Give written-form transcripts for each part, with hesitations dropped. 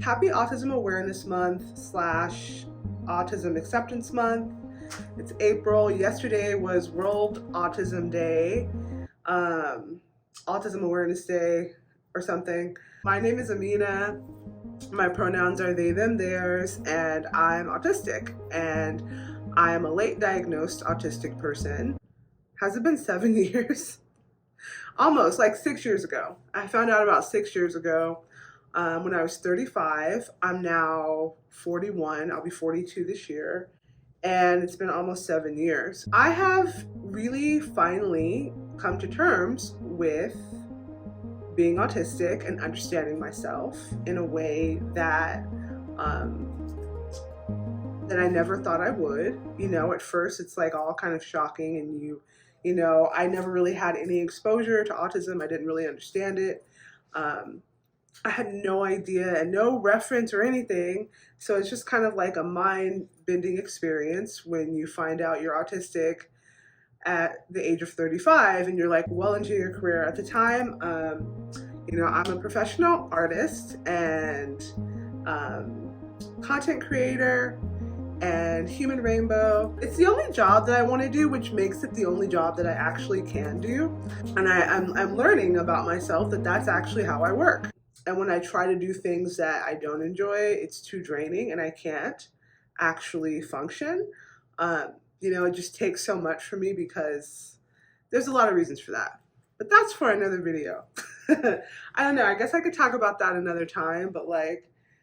Happy Autism Awareness Month slash Autism Acceptance Month. It's April. Yesterday was World Autism Day, Autism Awareness Day or something. My name is Amina. My pronouns are they, them, theirs, and I'm autistic. And I am a late diagnosed autistic person. Has it been 7 years? Almost, like 6 years ago. I found out about 6 years ago. When I was 35. I'm now 41. I'll be 42 this year. And it's been almost 7 years. I have really finally come to terms with being autistic and understanding myself in a way that I never thought I would. At first it's like all kind of shocking, and I never really had any exposure to autism. I didn't really understand it. I had no idea and no reference or anything. So it's just kind of like a mind-bending experience when you find out you're autistic at the age of 35 and you're like well into your career. At the time, I'm a professional artist and content creator and human rainbow. It's the only job that I want to do, which makes it the only job that I actually can do. And I'm learning about myself that that's actually how I work. And when I try to do things that I don't enjoy, it's too draining and I can't actually function. It just takes so much for me because there's a lot of reasons for that. But that's for another video. I don't know, I guess I could talk about that another time, but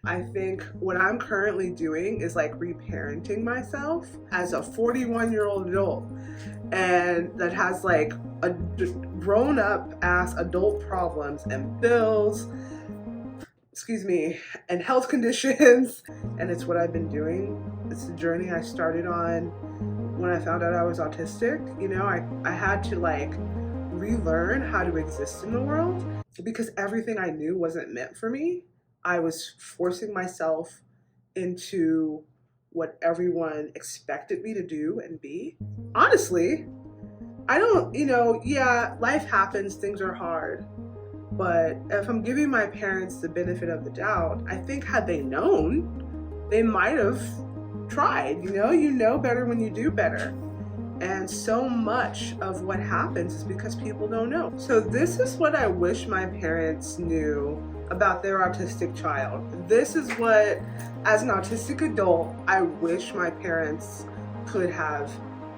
I think what I'm currently doing is reparenting myself as a 41-year-old adult, and that has a grown up ass adult problems and bills, and health conditions. And it's what I've been doing. It's the journey I started on when I found out I was autistic. I had to relearn how to exist in the world because everything I knew wasn't meant for me. I was forcing myself into what everyone expected me to do and be. Honestly, I don't, life happens, things are hard. But if I'm giving my parents the benefit of the doubt, I think had they known, they might have tried. You know better when you do better. And so much of what happens is because people don't know. So this is what I wish my parents knew about their autistic child. This is what, as an autistic adult, I wish my parents could have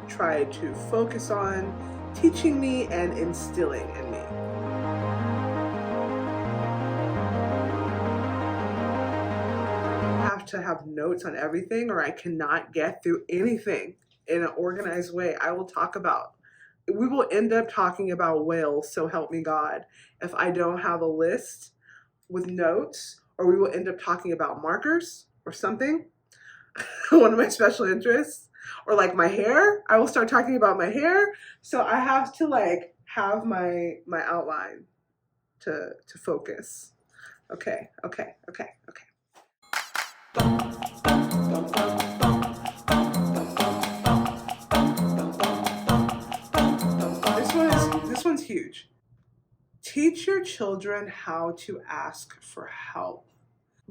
tried to focus on teaching me and instilling in me. I have to have notes on everything or I cannot get through anything in an organized way. We will end up talking about whales, so help me God, if I don't have a list with notes, or we will end up talking about markers or something, one of my special interests, or my hair. I will start talking about my hair. So I have to have my outline to focus. Okay. This one's huge. Teach your children how to ask for help.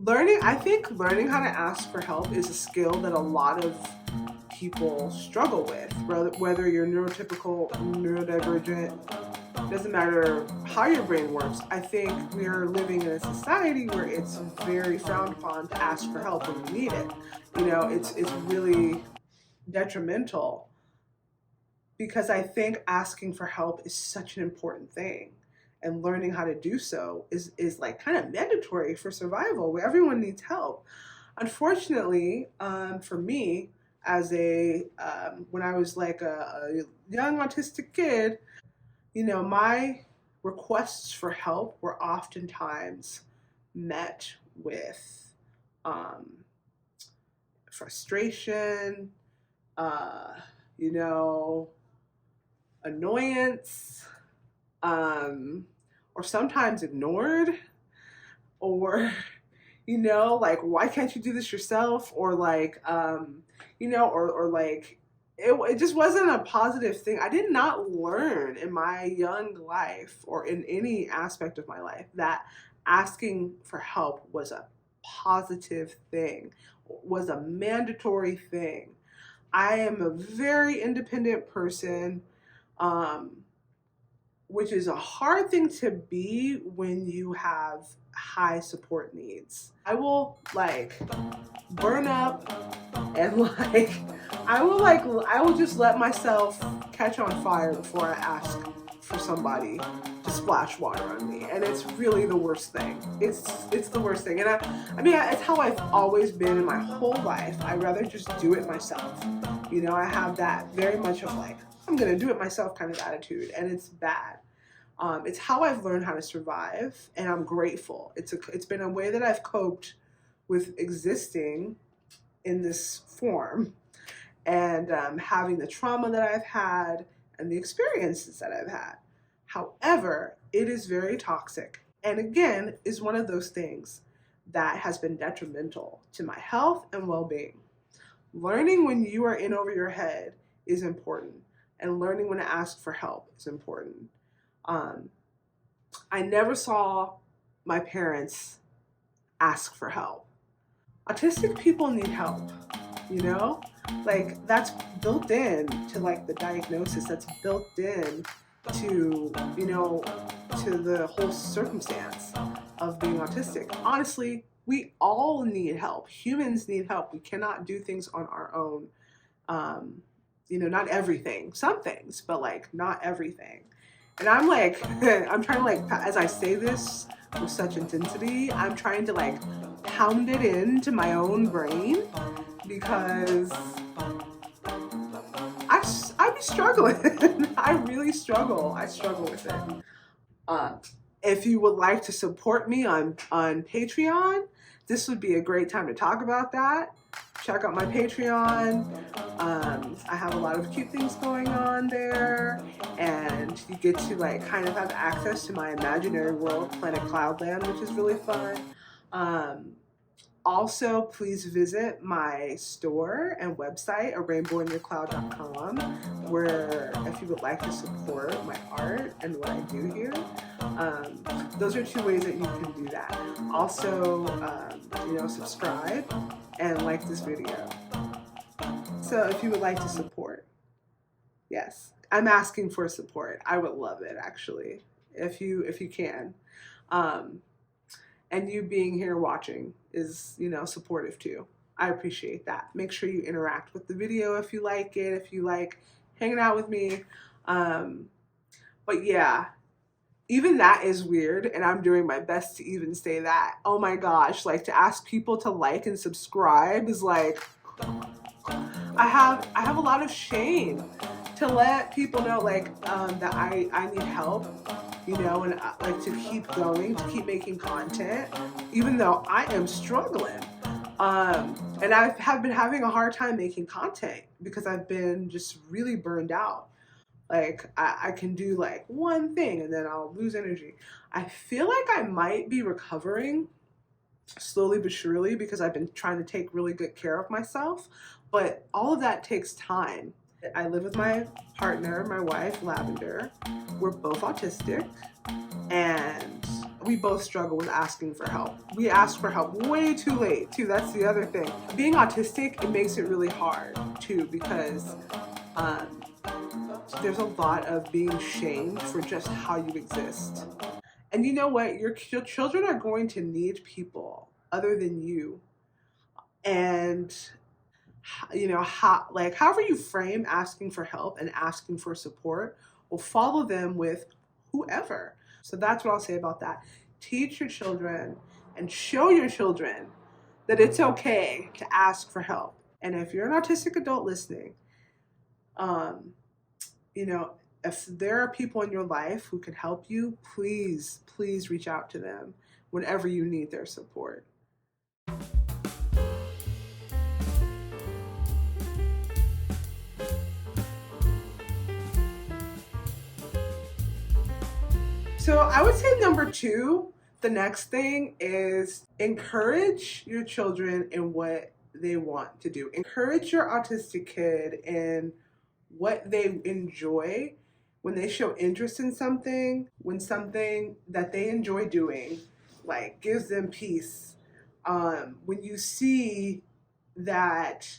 I think learning how to ask for help is a skill that a lot of people struggle with, whether you're neurotypical, neurodivergent, doesn't matter how your brain works. I think we are living in a society where it's very frowned upon to ask for help when you need it. It's really detrimental because I think asking for help is such an important thing. And learning how to do so is kind of mandatory for survival, where everyone needs help. Unfortunately, for me, as when I was a young autistic kid, my requests for help were oftentimes met with frustration, annoyance, or sometimes ignored, or why can't you do this yourself, or it just wasn't a positive thing. I did not learn in my young life or in any aspect of my life that asking for help was a positive thing, was a mandatory thing. I am a very independent person, um, which is a hard thing to be when you have high support needs. I will like burn up and like I will just let myself catch on fire before I ask for somebody to splash water on me, and it's really the worst thing. It's the worst thing. And I mean, it's how I've always been in my whole life. I'd rather just do it myself. You know, I have that very much of like, I'm gonna do it myself kind of attitude, and it's bad. It's how I've learned how to survive, and I'm grateful. It's been a way that I've coped with existing in this form, and having the trauma that I've had and the experiences that I've had. However, it is very toxic, and again, is one of those things that has been detrimental to my health and well-being. Learning when you are in over your head is important, and learning when to ask for help is important. I never saw my parents ask for help. Autistic people need help, you know? Like, that's built in to like the diagnosis, that's built in to, you know, to the whole circumstance of being autistic. Honestly, we all need help. Humans need help. We cannot do things on our own. You know, not everything, some things, but like not everything. And I'm like, I'm trying to like, as I say this with such intensity, I'm trying to like pound it into my own brain, because I be struggling. I really struggle. I struggle with it. Uh, if you would like to support me on Patreon, this would be a great time to talk about that. Check out my Patreon. I have a lot of cute things going on there, and you get to like kind of have access to my imaginary world, Planet Cloudland, which is really fun. Also, please visit my store and website, arainbowinyourcloud.com, where if you would like to support my art and what I do here, those are two ways that you can do that. Also, you know, subscribe and like this video. So if you would like to support, yes, I'm asking for support. I would love it, actually, if you can. And you being here watching is, you know, supportive too. I appreciate that. Make sure you interact with the video if you like it, if you like hanging out with me. But yeah, even that is weird, and I'm doing my best to even say that. Oh my gosh, like to ask people to like and subscribe is like, I have a lot of shame to let people know like that I need help, you know, and like to keep going, to keep making content, even though I am struggling. And I have been having a hard time making content because I've been just really burned out. Like I can do like one thing and then I'll lose energy. I feel like I might be recovering slowly but surely because I've been trying to take really good care of myself, but all of that takes time. I live with my partner, my wife, Lavender. We're both autistic, and we both struggle with asking for help. We ask for help way too late, too. That's the other thing. Being autistic, it makes it really hard, too, because there's a lot of being shamed for just how you exist. And you know what? Your children are going to need people other than you. And you know, however you frame asking for help and asking for support will follow them with whoever. So that's what I'll say about that. Teach your children and show your children that it's okay to ask for help. And if you're an autistic adult listening, you know, if there are people in your life who can help you, please, please reach out to them whenever you need their support. So I would say number 2, the next thing is encourage your children in what they want to do. Encourage your autistic kid in what they enjoy. When they show interest in something, when something that they enjoy doing, like gives them peace, When you see that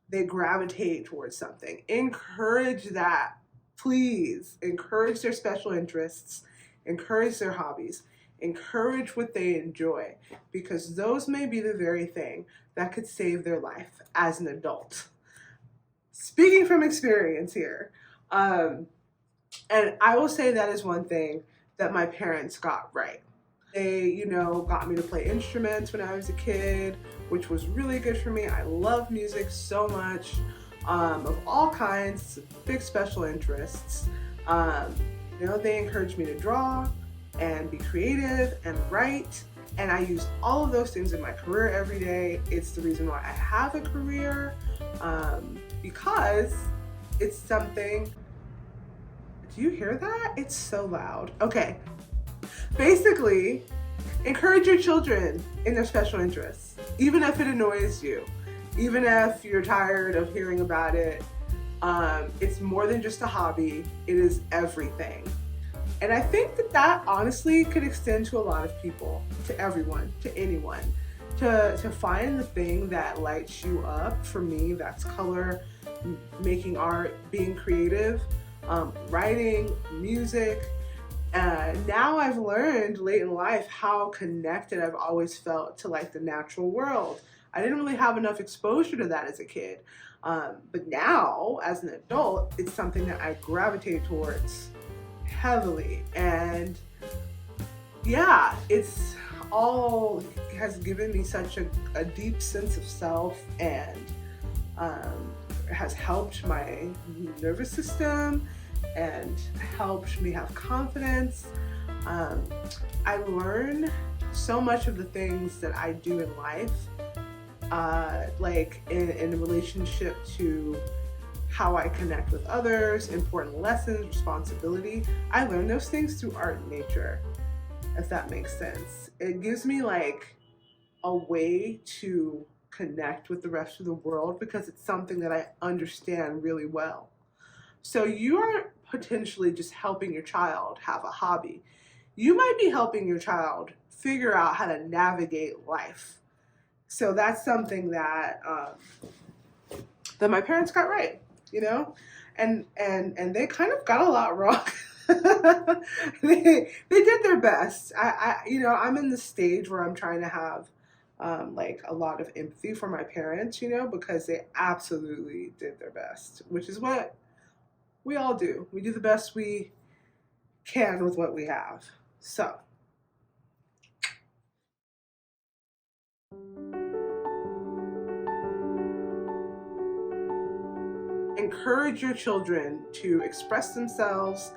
they gravitate towards something, encourage that. Please encourage their special interests, encourage their hobbies, encourage what they enjoy, because those may be the very thing that could save their life as an adult. Speaking from experience here, and I will say that is one thing that my parents got right. They, got me to play instruments when I was a kid, which was really good for me. I love music so much, of all kinds, big special interests. They encouraged me to draw and be creative and write. And I use all of those things in my career every day. It's the reason why I have a career, because it's something. Do you hear that? It's so loud. Okay. Basically, encourage your children in their special interests, even if it annoys you, even if you're tired of hearing about it. It's more than just a hobby. It is everything. And I think that honestly could extend to a lot of people, to everyone, to anyone. To find the thing that lights you up. For me, that's color, making art, being creative, writing, music. Now I've learned late in life how connected I've always felt to like the natural world. I didn't really have enough exposure to that as a kid. But now, as an adult, it's something that I gravitate towards heavily. And yeah, it's all has given me such a deep sense of self, and has helped my nervous system and helped me have confidence. I learn so much of the things that I do in life, like in relationship to how I connect with others, important lessons, responsibility. I learn those things through art and nature, if that makes sense. It gives me like a way to connect with the rest of the world because it's something that I understand really well. So you aren't potentially just helping your child have a hobby. You might be helping your child figure out how to navigate life. So that's something that that my parents got right, and they kind of got a lot wrong. they did their best. I'm in the stage where I'm trying to have like a lot of empathy for my parents, because they absolutely did their best, which is what we all do. We do the best we can with what we have. So encourage your children to express themselves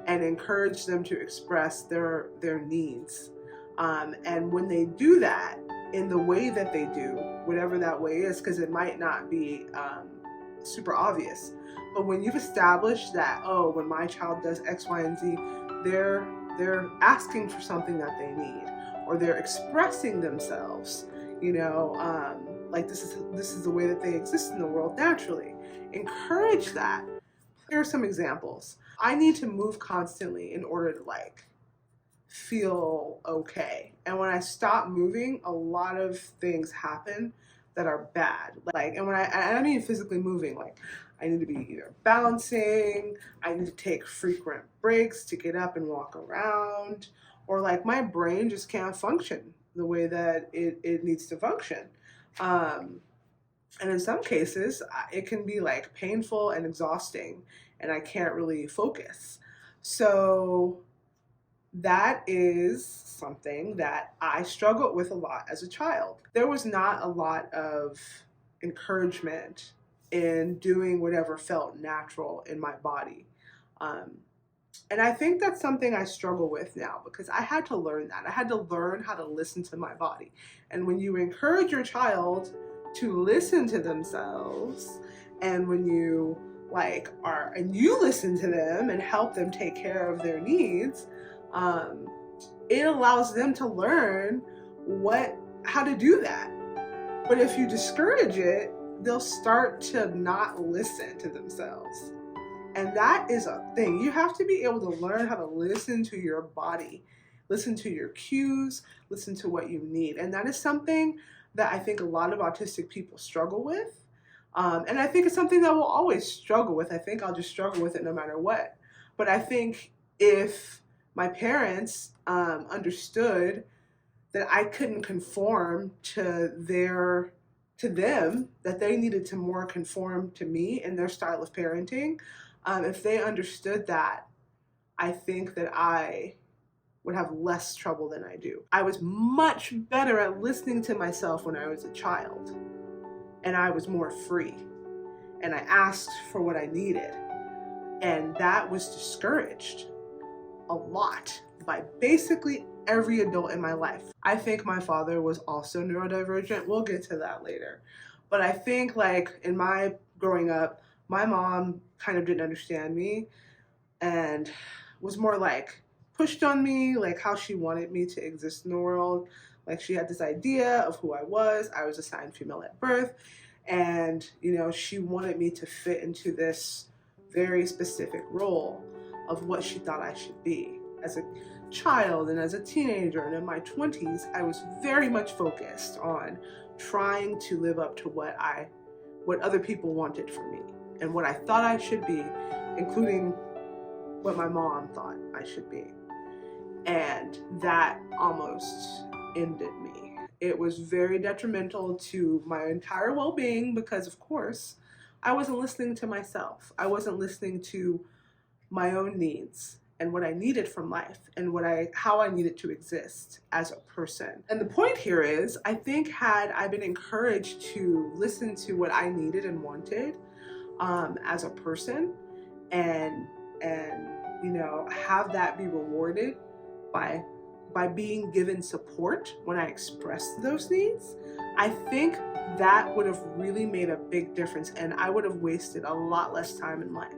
and encourage them to express their needs. And when they do that in the way that they do, whatever that way is, because it might not be super obvious, but when you've established that, oh, when my child does X, Y, and Z, they're asking for something that they need, or they're expressing themselves, like this is the way that they exist in the world naturally. Encourage that. Here are some examples. I need to move constantly in order to feel okay. And when I stop moving, a lot of things happen that are bad. And when I don't mean physically moving, I need to be either bouncing, I need to take frequent breaks to get up and walk around, or my brain just can't function the way that it needs to function. And in some cases, it can be painful and exhausting, and I can't really focus. So that is something that I struggled with a lot as a child. There was not a lot of encouragement in doing whatever felt natural in my body. And I think that's something I struggle with now, because I had to learn that. I had to learn how to listen to my body. And when you encourage your child to listen to themselves, and when you you listen to them and help them take care of their needs, it allows them to learn how to do that. But if you discourage it, they'll start to not listen to themselves. And that is a thing. You have to be able to learn how to listen to your body listen to your cues, listen to what you need. And that is something that I think a lot of autistic people struggle with. And I think it's something that we'll always struggle with. I think I'll just struggle with it no matter what. But I think if my parents understood that I couldn't conform to them, that they needed to more conform to me and their style of parenting, if they understood that, I think that I would have less trouble than I do. I was much better at listening to myself when I was a child, and I was more free, and I asked for what I needed, and that was discouraged a lot by basically every adult in my life. I think my father was also neurodivergent. We'll get to that later. But I think like in my growing up, my mom kind of didn't understand me and was more like pushed on me, like how she wanted me to exist in the world. Like she had this idea of who I was. I was assigned female at birth. And, you know, she wanted me to fit into this very specific role of what she thought I should be. As a child and as a teenager and in my 20s, I was very much focused on trying to live up to what other people wanted for me and what I thought I should be, including what my mom thought I should be. And that almost ended me. It was very detrimental to my entire well-being because, of course, I wasn't listening to myself. I wasn't listening to my own needs and what I needed from life and how I needed to exist as a person. And the point here is, I think had I been encouraged to listen to what I needed and wanted as a person and you know, have that be rewarded by being given support when I expressed those needs, I think that would have really made a big difference, and I would have wasted a lot less time in life.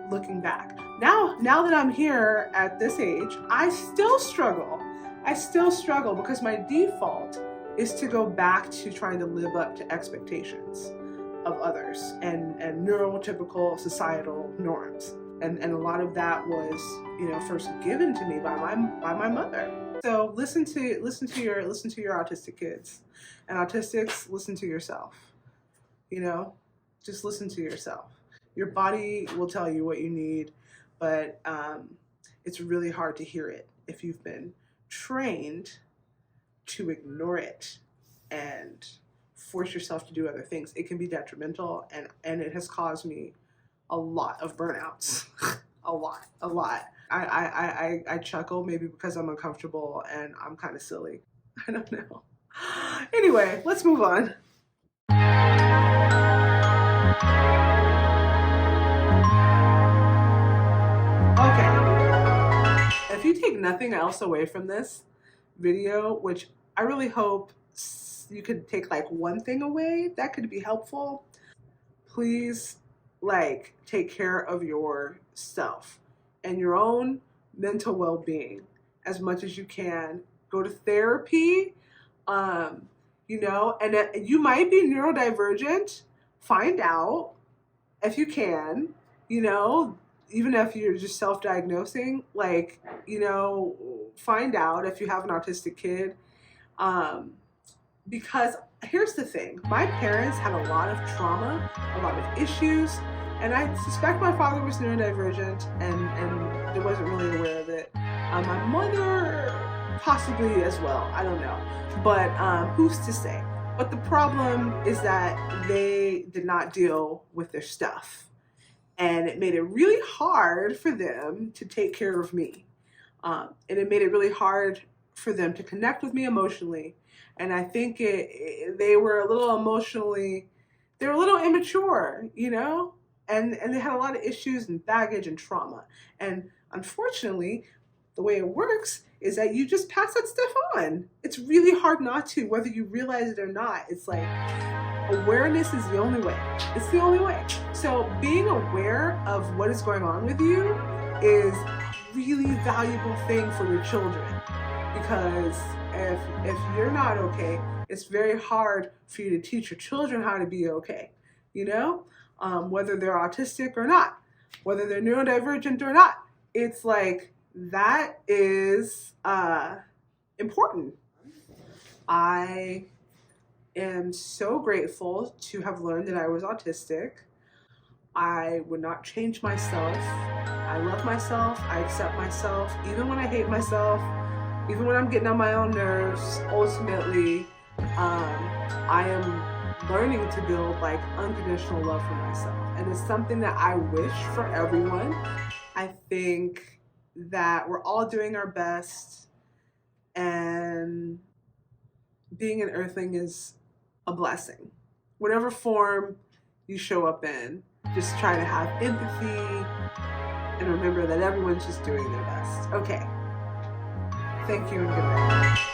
Looking back. Now that I'm here at this age, I still struggle. Because my default is to go back to trying to live up to expectations of others and neurotypical societal norms. And a lot of that was, you know, first given to me by my mother. So listen to your autistic kids, and autistics, listen to yourself. You know, just listen to yourself. Your body will tell you what you need, but it's really hard to hear it if you've been trained to ignore it and force yourself to do other things. It can be detrimental, and it has caused me a lot of burnouts. a lot. I chuckle maybe because I'm uncomfortable and I'm kind of silly. I don't know. Anyway, let's move on. Okay. If you take nothing else away from this video, which I really hope you could take like one thing away that could be helpful, please like take care of yourself and your own mental well-being as much as you can. Go to therapy, you know, and you might be neurodivergent. Find out if you can, you know, even if you're just self-diagnosing, like, you know, find out if you have an autistic kid. Because here's the thing, my parents had a lot of trauma, a lot of issues, and I suspect my father was neurodivergent and I wasn't really aware of it. My mother possibly as well, I don't know, but who's to say? But the problem is that they did not deal with their stuff, and it made it really hard for them to take care of me, and it made it really hard for them to connect with me emotionally. And I think they were a little immature, you know, and they had a lot of issues and baggage and trauma. And unfortunately, the way it works is that you just pass that stuff on. It's really hard not to, whether you realize it or not. It's like awareness is the only way. It's the only way. So being aware of what is going on with you is a really valuable thing for your children, because if you're not okay, it's very hard for you to teach your children how to be okay, you know, whether they're autistic or not, whether they're neurodivergent or not. It's like that is important. I am so grateful to have learned that I was autistic. I would not change myself. I love myself. I accept myself, even when I hate myself, even when I'm getting on my own nerves. Ultimately, I am learning to build like unconditional love for myself, and it's something that I wish for everyone. I think that we're all doing our best, and being an earthling is a blessing. Whatever form you show up in, just try to have empathy and remember that everyone's just doing their best. Okay. Thank you and good night.